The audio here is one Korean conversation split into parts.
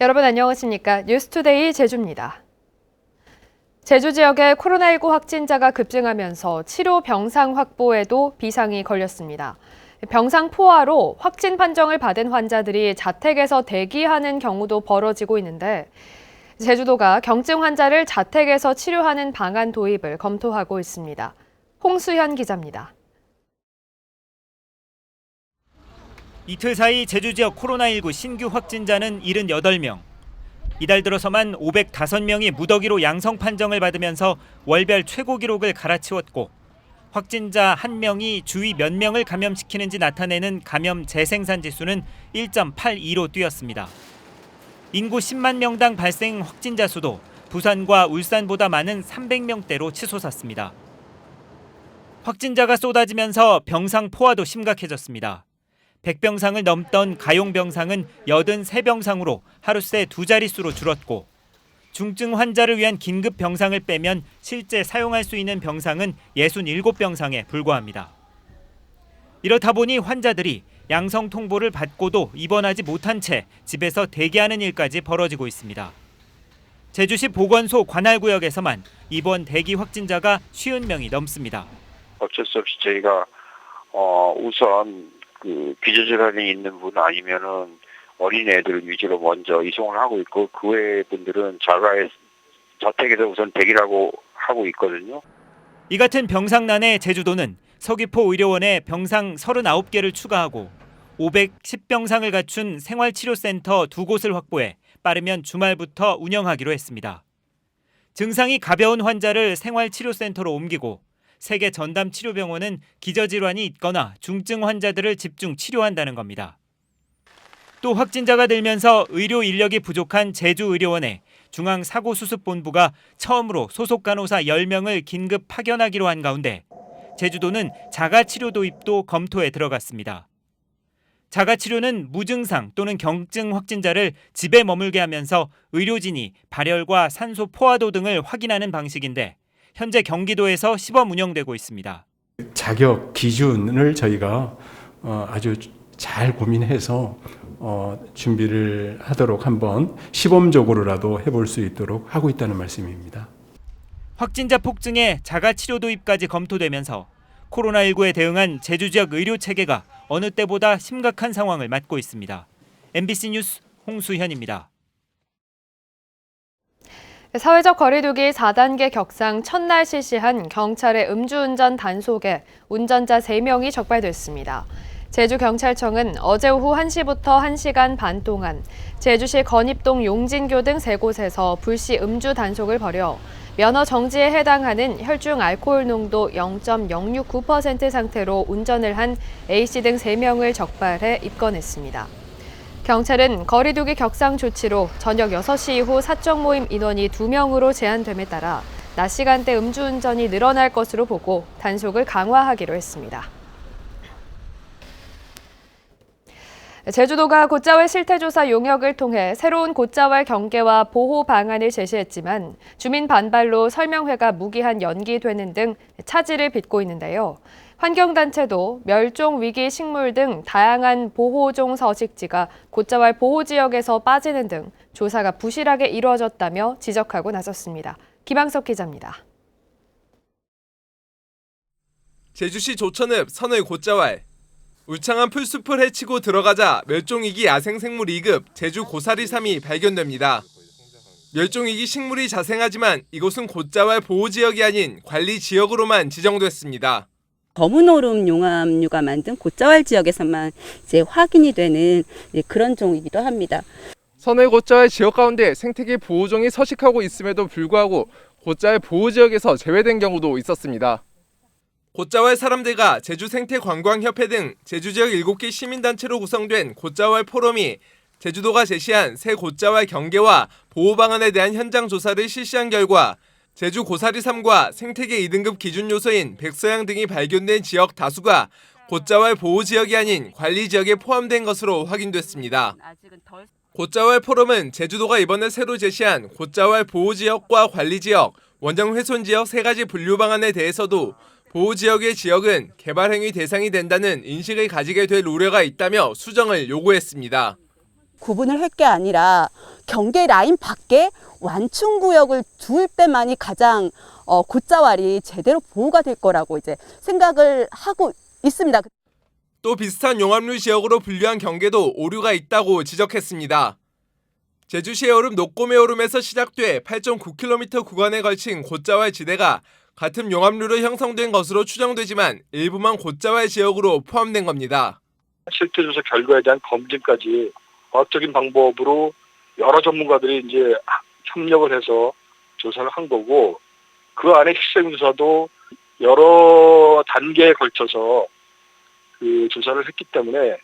여러분 안녕하십니까? 뉴스투데이 제주입니다. 제주 지역의 코로나19 확진자가 급증하면서 치료 병상 확보에도 비상이 걸렸습니다. 병상 포화로 확진 판정을 받은 환자들이 자택에서 대기하는 경우도 벌어지고 있는데 제주도가 경증 환자를 자택에서 치료하는 방안 도입을 검토하고 있습니다. 홍수현 기자입니다. 이틀 사이 제주 지역 코로나19 신규 확진자는 78명. 이달 들어서만 505명이 무더기로 양성 판정을 받으면서 월별 최고 기록을 갈아치웠고 확진자 1명이 주위 몇 명을 감염시키는지 나타내는 감염 재생산 지수는 1.82로 뛰었습니다. 인구 10만 명당 발생 확진자 수도 부산과 울산보다 많은 300명대로 치솟았습니다. 확진자가 쏟아지면서 병상 포화도 심각해졌습니다. 100병상을 넘던 가용병상은 83병상으로 하루새 2자릿수로 줄었고 중증 환자를 위한 긴급 병상을 빼면 실제 사용할 수 있는 병상은 67병상에 불과합니다. 이렇다 보니 환자들이 양성 통보를 받고도 입원하지 못한 채 집에서 대기하는 일까지 벌어지고 있습니다. 제주시 보건소 관할구역에서만 입원 대기 확진자가 50명이 넘습니다. 어쩔 수 없이 저희가 우선 기저질환이 있는 분 아니면은 어린 애들 위주로 먼저 이송을 하고 있고 그 외의 분들은 자택에서 우선 대기를 하고 있거든요. 이 같은 병상난에 제주도는 서귀포 의료원에 병상 39개를 추가하고 510병상을 갖춘 생활치료센터 2곳을 확보해 빠르면 주말부터 운영하기로 했습니다. 증상이 가벼운 환자를 생활치료센터로 옮기고 세계 전담치료병원은 기저질환이 있거나 중증 환자들을 집중 치료한다는 겁니다. 또 확진자가 늘면서 의료 인력이 부족한 제주의료원에 중앙사고수습본부가 처음으로 소속 간호사 10명을 긴급 파견하기로 한 가운데 제주도는 자가치료 도입도 검토에 들어갔습니다. 자가치료는 무증상 또는 경증 확진자를 집에 머물게 하면서 의료진이 발열과 산소 포화도 등을 확인하는 방식인데 현재 경기도에서 시범 운영되고 있습니다. 자격 기준을 저희가 아주 잘 고민해서 준비를 하도록 한번 시범적으로라도 해볼 수 있도록 하고 있다는 말씀입니다. 확진자 폭증에 자가치료 도입까지 검토되면서 코로나19에 대응한 제주 지역 의료 체계가 어느 때보다 심각한 상황을 맞고 있습니다. MBC 뉴스 홍수현입니다. 사회적 거리두기 4단계 격상 첫날 실시한 경찰의 음주운전 단속에 운전자 3명이 적발됐습니다. 제주경찰청은 어제 오후 1시부터 1시간 반 동안 제주시 건입동 용진교 등 3곳에서 불시 음주 단속을 벌여 면허 정지에 해당하는 혈중 알코올 농도 0.069% 상태로 운전을 한 A씨 등 3명을 적발해 입건했습니다. 경찰은 거리두기 격상 조치로 저녁 6시 이후 사적 모임 인원이 2명으로 제한됨에 따라 낮 시간대 음주운전이 늘어날 것으로 보고 단속을 강화하기로 했습니다. 제주도가 곶자왈 실태조사 용역을 통해 새로운 곶자왈 경계와 보호 방안을 제시했지만 주민 반발로 설명회가 무기한 연기되는 등 차질을 빚고 있는데요. 환경단체도 멸종 위기 식물 등 다양한 보호종 서식지가 곶자왈 보호지역에서 빠지는 등 조사가 부실하게 이루어졌다며 지적하고 나섰습니다. 김항석 기자입니다. 제주시 조천읍 선의 곶자왈. 울창한 풀숲을 헤치고 들어가자 멸종위기 야생생물 2급 제주 고사리삼이 발견됩니다. 멸종위기 식물이 자생하지만 이곳은 곶자왈 보호지역이 아닌 관리지역으로만 지정됐습니다. 검은 오름 용암류가 만든 곶자왈 지역에서만 확인이 되는 그런 종이기도 합니다. 선의 곶자왈 지역 가운데 생태계 보호종이 서식하고 있음에도 불구하고 곶자왈 보호지역에서 제외된 경우도 있었습니다. 곶자왈 사람들과 제주생태관광협회 등 제주지역 7개 시민단체로 구성된 곶자왈 포럼이 제주도가 제시한 새 곶자왈 경계와 보호 방안에 대한 현장 조사를 실시한 결과 제주 고사리삼과 생태계 2등급 기준 요소인 백서양 등이 발견된 지역 다수가 곶자왈 보호지역이 아닌 관리지역에 포함된 것으로 확인됐습니다. 곶자왈 포럼은 제주도가 이번에 새로 제시한 곶자왈 보호지역과 관리지역, 원정훼손지역 3가지 분류 방안에 대해서도 보호지역의 지역은 개발행위 대상이 된다는 인식을 가지게 될 우려가 있다며 수정을 요구했습니다. 구분을 할 게 아니라 경계 라인 밖에 완충구역을 둘 때만이 가장 곶자왈이 제대로 보호가 될 거라고 이제 생각을 하고 있습니다. 또 비슷한 용암류 지역으로 분류한 경계도 오류가 있다고 지적했습니다. 제주시의 오름 녹고메 오름에서 시작돼 8.9km 구간에 걸친 곶자왈 지대가 같은 용암류로 형성된 것으로 추정되지만 일부만 곶자왈 지역으로 포함된 겁니다. 실태 조사 결과에 대한 검증까지 과학적인 방법으로 여러 전문가들이 이제 협력을 해서 조사를 한 거고, 그 안에 실생조사도 여러 단계에 걸쳐서 그 조사를 했기 때문에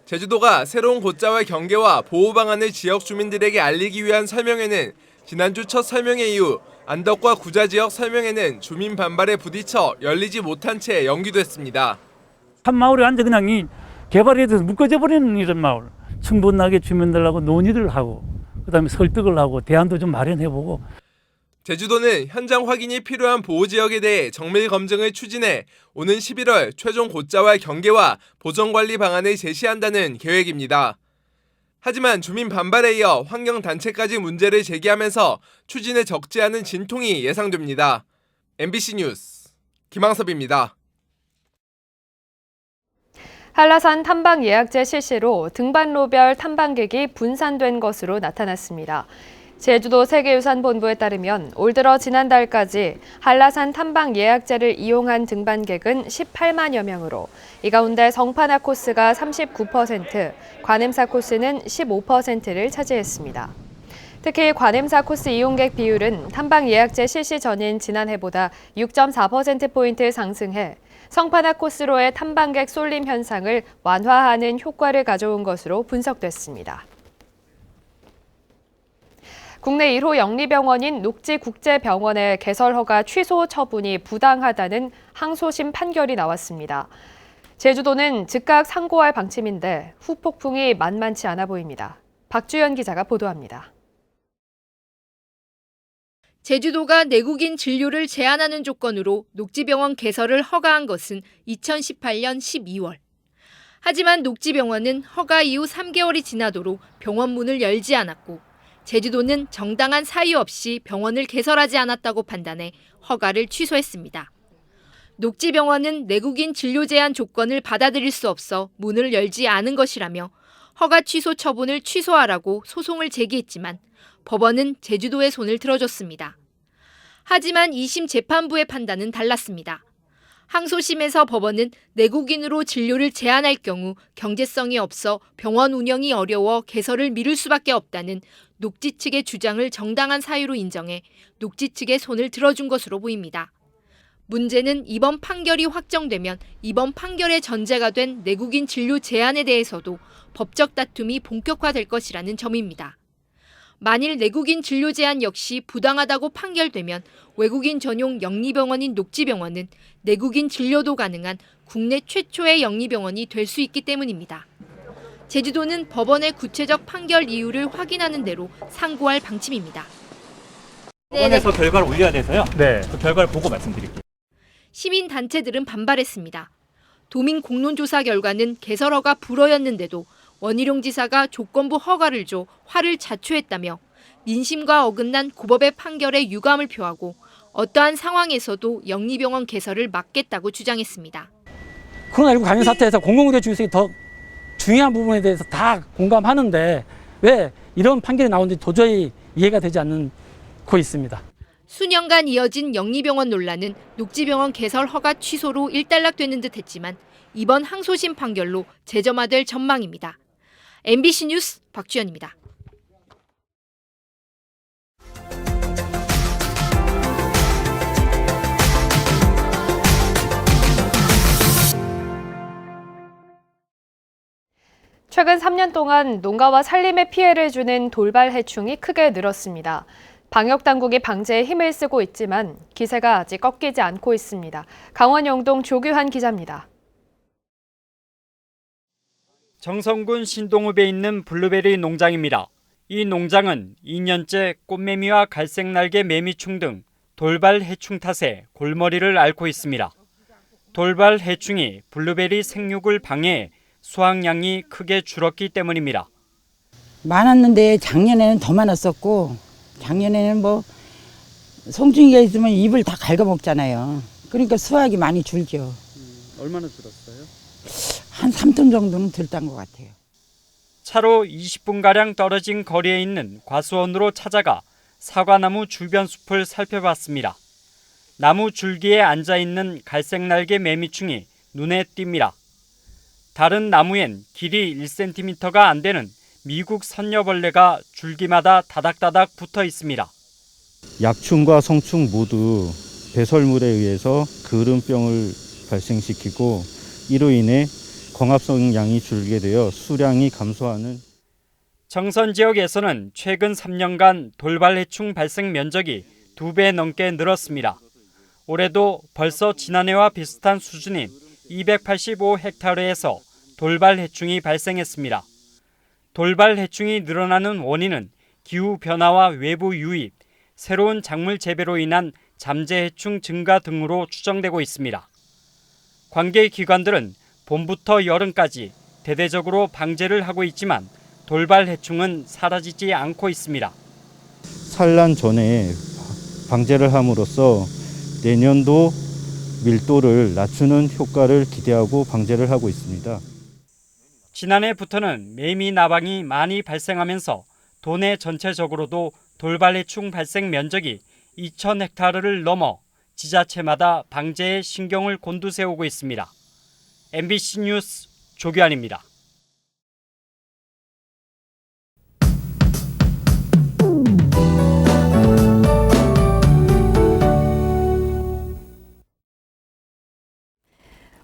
제주도가 새로운 곶자왈 경계와 보호 방안을 지역 주민들에게 알리기 위한 설명회는 지난주 첫 설명회 이후 안덕과 구자 지역 설명회는 주민 반발에 부딪혀 열리지 못한 채 연기됐습니다. 한 마을이 완전 그냥 이 개발에 대해서 묶어져 버리는 이런 마을. 충분하게 주민들하고 논의를 하고 그다음에 설득을 하고 대안도 좀 마련해보고. 제주도는 현장 확인이 필요한 보호지역에 대해 정밀 검증을 추진해 오는 11월 최종 곶자왈 경계와 보전관리 방안을 제시한다는 계획입니다. 하지만 주민 반발에 이어 환경단체까지 문제를 제기하면서 추진에 적지 않은 진통이 예상됩니다. MBC 뉴스 김항섭입니다. 한라산 탐방 예약제 실시로 등반로별 탐방객이 분산된 것으로 나타났습니다. 제주도 세계유산본부에 따르면 올 들어 지난달까지 한라산 탐방 예약제를 이용한 등반객은 18만여 명으로 이 가운데 성판화 코스가 39%, 관음사 코스는 15%를 차지했습니다. 특히 관음사 코스 이용객 비율은 탐방 예약제 실시 전인 지난해보다 6.4%포인트 상승해 성판화 코스로의 탐방객 쏠림 현상을 완화하는 효과를 가져온 것으로 분석됐습니다. 국내 1호 영리병원인 녹지국제병원의 개설 허가 취소 처분이 부당하다는 항소심 판결이 나왔습니다. 제주도는 즉각 상고할 방침인데 후폭풍이 만만치 않아 보입니다. 박주연 기자가 보도합니다. 제주도가 내국인 진료를 제한하는 조건으로 녹지병원 개설을 허가한 것은 2018년 12월. 하지만 녹지병원은 허가 이후 3개월이 지나도록 병원 문을 열지 않았고 제주도는 정당한 사유 없이 병원을 개설하지 않았다고 판단해 허가를 취소했습니다. 녹지병원은 내국인 진료 제한 조건을 받아들일 수 없어 문을 열지 않은 것이라며 허가 취소 처분을 취소하라고 소송을 제기했지만 법원은 제주도의 손을 들어줬습니다. 하지만 2심 재판부의 판단은 달랐습니다. 항소심에서 법원은 내국인으로 진료를 제한할 경우 경제성이 없어 병원 운영이 어려워 개설을 미룰 수밖에 없다는 녹지 측의 주장을 정당한 사유로 인정해 녹지 측의 손을 들어준 것으로 보입니다. 문제는 이번 판결이 확정되면 이번 판결의 전제가 된 내국인 진료 제한에 대해서도 법적 다툼이 본격화될 것이라는 점입니다. 만일 내국인 진료 제한 역시 부당하다고 판결되면 외국인 전용 영리병원인 녹지병원은 내국인 진료도 가능한 국내 최초의 영리병원이 될 수 있기 때문입니다. 제주도는 법원의 구체적 판결 이유를 확인하는 대로 상고할 방침입니다. 법원에서 결과를 올려야 돼서요. 네. 그 결과를 보고 말씀드릴게요. 시민단체들은 반발했습니다. 도민 공론조사 결과는 개설허가 불허였는데도 원희룡 지사가 조건부 허가를 줘 화를 자초했다며 민심과 어긋난 고법의 판결에 유감을 표하고 어떠한 상황에서도 영리병원 개설을 막겠다고 주장했습니다. 코로나19 감염 사태에서 공공의료 중심이 더 중요한 부분에 대해서 다 공감하는데 왜 이런 판결이 나오는지 도저히 이해가 되지 않고 있습니다. 수년간 이어진 영리병원 논란은 녹지병원 개설 허가 취소로 일단락되는 듯 했지만 이번 항소심 판결로 재점화될 전망입니다. MBC 뉴스 박주연입니다. 최근 3년 동안 농가와 산림에 피해를 주는 돌발 해충이 크게 늘었습니다. 방역당국이 방제에 힘을 쓰고 있지만 기세가 아직 꺾이지 않고 있습니다. 강원 영동 조규환 기자입니다. 정선군 신동읍에 있는 블루베리 농장입니다. 이 농장은 2년째 꽃매미와 갈색날개 매미충 등 돌발 해충 탓에 골머리를 앓고 있습니다. 돌발 해충이 블루베리 생육을 방해해 수확량이 크게 줄었기 때문입니다. 많았는데 작년에는 더 많았었고, 작년에는 뭐 송중기가 있으면 잎을 다 갉아먹잖아요. 그러니까 수확이 많이 줄죠. 얼마나 줄었어요? 한 3톤 정도는 들단 것 같아요. 차로 20분가량 떨어진 거리에 있는 과수원으로 찾아가 사과나무 주변 숲을 살펴봤습니다. 나무 줄기에 앉아있는 갈색날개 매미충이 눈에 띕니다. 다른 나무엔 길이 1cm가 안 되는 미국 선녀벌레가 줄기마다 다닥다닥 붙어 있습니다. 약충과 성충 모두 배설물에 의해서 그름병을 발생시키고 이로 인해 광합성 양이 줄게 되어 수량이 감소하는 정선 지역에서는 최근 3년간 돌발해충 발생 면적이 2배 넘게 늘었습니다. 올해도 벌써 지난해와 비슷한 수준인 285헥타르에서 돌발해충이 발생했습니다. 돌발해충이 늘어나는 원인은 기후변화와 외부 유입, 새로운 작물 재배로 인한 잠재해충 증가 등으로 추정되고 있습니다. 관계기관들은 봄부터 여름까지 대대적으로 방제를 하고 있지만 돌발해충은 사라지지 않고 있습니다. 산란 전에 방제를 함으로써 내년도 밀도를 낮추는 효과를 기대하고 방제를 하고 있습니다. 지난해부터는 매미 나방이 많이 발생하면서 도내 전체적으로도 돌발해충 발생 면적이 2,000헥타르를 넘어 지자체마다 방제에 신경을 곤두세우고 있습니다. MBC 뉴스 조규환입니다.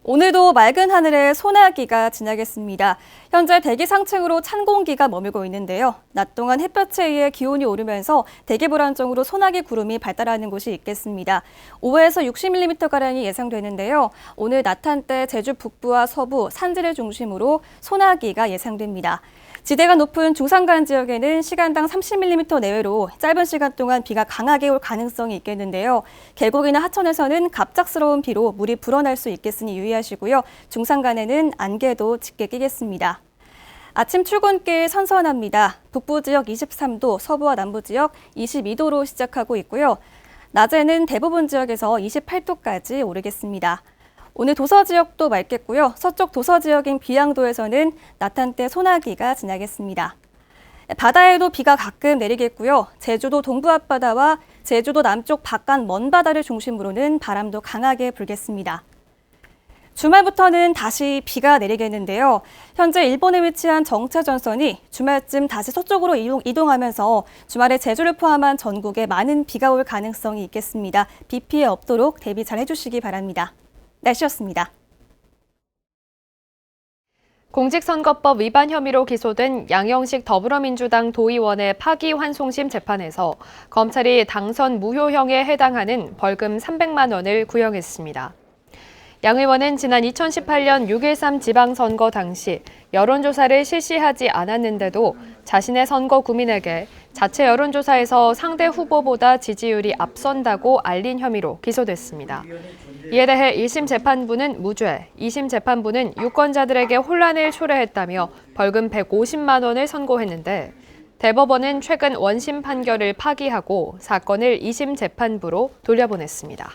오늘도 맑은 하늘에 소나기가 지나겠습니다. 현재 대기 상층으로 찬 공기가 머물고 있는데요. 낮 동안 햇볕에 의해 기온이 오르면서 대기 불안정으로 소나기 구름이 발달하는 곳이 있겠습니다. 5에서 60mm가량이 예상되는데요. 오늘 낮 한때 제주 북부와 서부, 산지를 중심으로 소나기가 예상됩니다. 지대가 높은 중산간 지역에는 시간당 30mm 내외로 짧은 시간 동안 비가 강하게 올 가능성이 있겠는데요. 계곡이나 하천에서는 갑작스러운 비로 물이 불어날 수 있겠으니 유의하시고요. 중산간에는 안개도 짙게 끼겠습니다. 아침 출근길 선선합니다. 북부 지역 23도, 서부와 남부 지역 22도로 시작하고 있고요. 낮에는 대부분 지역에서 28도까지 오르겠습니다. 오늘 도서 지역도 맑겠고요. 서쪽 도서 지역인 비양도에서는 낮 한때 소나기가 지나겠습니다. 바다에도 비가 가끔 내리겠고요. 제주도 동부 앞바다와 제주도 남쪽 바깥 먼바다를 중심으로는 바람도 강하게 불겠습니다. 주말부터는 다시 비가 내리겠는데요. 현재 일본에 위치한 정체전선이 주말쯤 다시 서쪽으로 이동하면서 주말에 제주를 포함한 전국에 많은 비가 올 가능성이 있겠습니다. 비 피해 없도록 대비 잘 해주시기 바랍니다. 날씨였습니다. 공직선거법 위반 혐의로 기소된 양영식 더불어민주당 도의원의 파기환송심 재판에서 검찰이 당선 무효형에 해당하는 벌금 300만 원을 구형했습니다. 양 의원은 지난 2018년 6.13 지방선거 당시 여론조사를 실시하지 않았는데도 자신의 선거 구민에게 자체 여론조사에서 상대 후보보다 지지율이 앞선다고 알린 혐의로 기소됐습니다. 이에 대해 1심 재판부는 무죄, 2심 재판부는 유권자들에게 혼란을 초래했다며 벌금 150만 원을 선고했는데 대법원은 최근 원심 판결을 파기하고 사건을 2심 재판부로 돌려보냈습니다.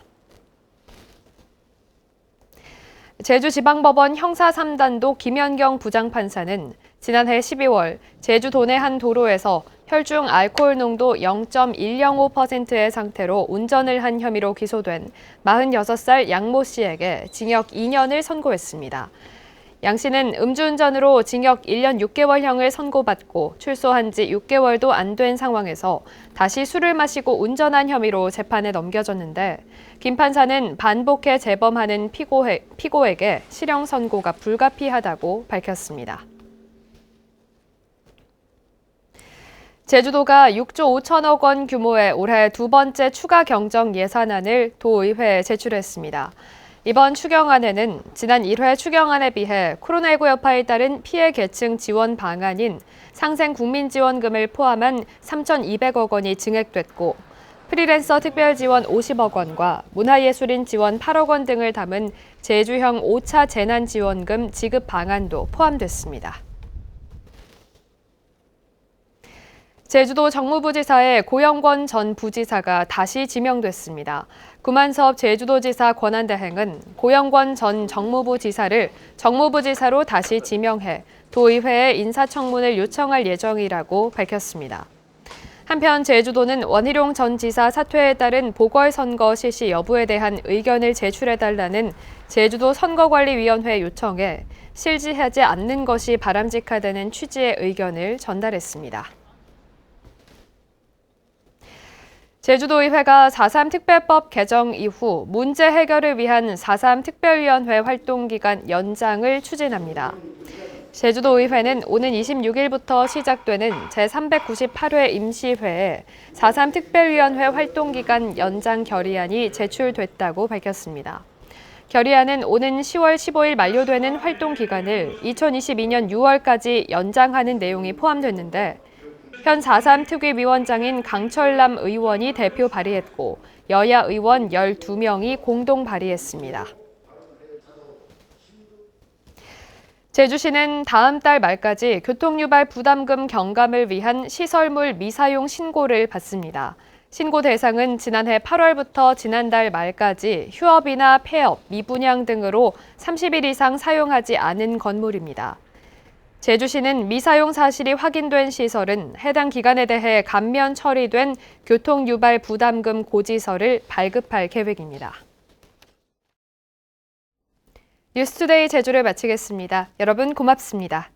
제주지방법원 형사 3단도 김연경 부장판사는 지난해 12월 제주 도내 한 도로에서 혈중 알코올 농도 0.105%의 상태로 운전을 한 혐의로 기소된 46살 양모 씨에게 징역 2년을 선고했습니다. 양 씨는 음주운전으로 징역 1년 6개월형을 선고받고 출소한 지 6개월도 안 된 상황에서 다시 술을 마시고 운전한 혐의로 재판에 넘겨졌는데 김 판사는 반복해 재범하는 피고에게 실형 선고가 불가피하다고 밝혔습니다. 제주도가 6조 5천억 원 규모의 올해 두 번째 추가 경정 예산안을 도의회에 제출했습니다. 이번 추경안에는 지난 1회 추경안에 비해 코로나19 여파에 따른 피해 계층 지원 방안인 상생국민지원금을 포함한 3,200억 원이 증액됐고 프리랜서 특별지원 50억 원과 문화예술인 지원 8억 원 등을 담은 제주형 5차 재난지원금 지급 방안도 포함됐습니다. 제주도 정무부지사의 고영권 전 부지사가 다시 지명됐습니다. 구만섭 제주도지사 권한대행은 고영권 전 정무부지사를 정무부지사로 다시 지명해 도의회에 인사청문을 요청할 예정이라고 밝혔습니다. 한편 제주도는 원희룡 전 지사 사퇴에 따른 보궐선거 실시 여부에 대한 의견을 제출해달라는 제주도 선거관리위원회 요청에 실시하지 않는 것이 바람직하다는 취지의 의견을 전달했습니다. 제주도의회가 4.3 특별법 개정 이후 문제 해결을 위한 4.3 특별위원회 활동기간 연장을 추진합니다. 제주도의회는 오는 26일부터 시작되는 제398회 임시회에 4.3 특별위원회 활동기간 연장 결의안이 제출됐다고 밝혔습니다. 결의안은 오는 10월 15일 만료되는 활동기간을 2022년 6월까지 연장하는 내용이 포함됐는데 현 4.3 특위위원장인 강철남 의원이 대표 발의했고 여야 의원 12명이 공동 발의했습니다. 제주시는 다음 달 말까지 교통유발 부담금 경감을 위한 시설물 미사용 신고를 받습니다. 신고 대상은 지난해 8월부터 지난달 말까지 휴업이나 폐업, 미분양 등으로 30일 이상 사용하지 않은 건물입니다. 제주시는 미사용 사실이 확인된 시설은 해당 기간에 대해 감면 처리된 교통유발 부담금 고지서를 발급할 계획입니다. 뉴스투데이 제주를 마치겠습니다. 여러분 고맙습니다.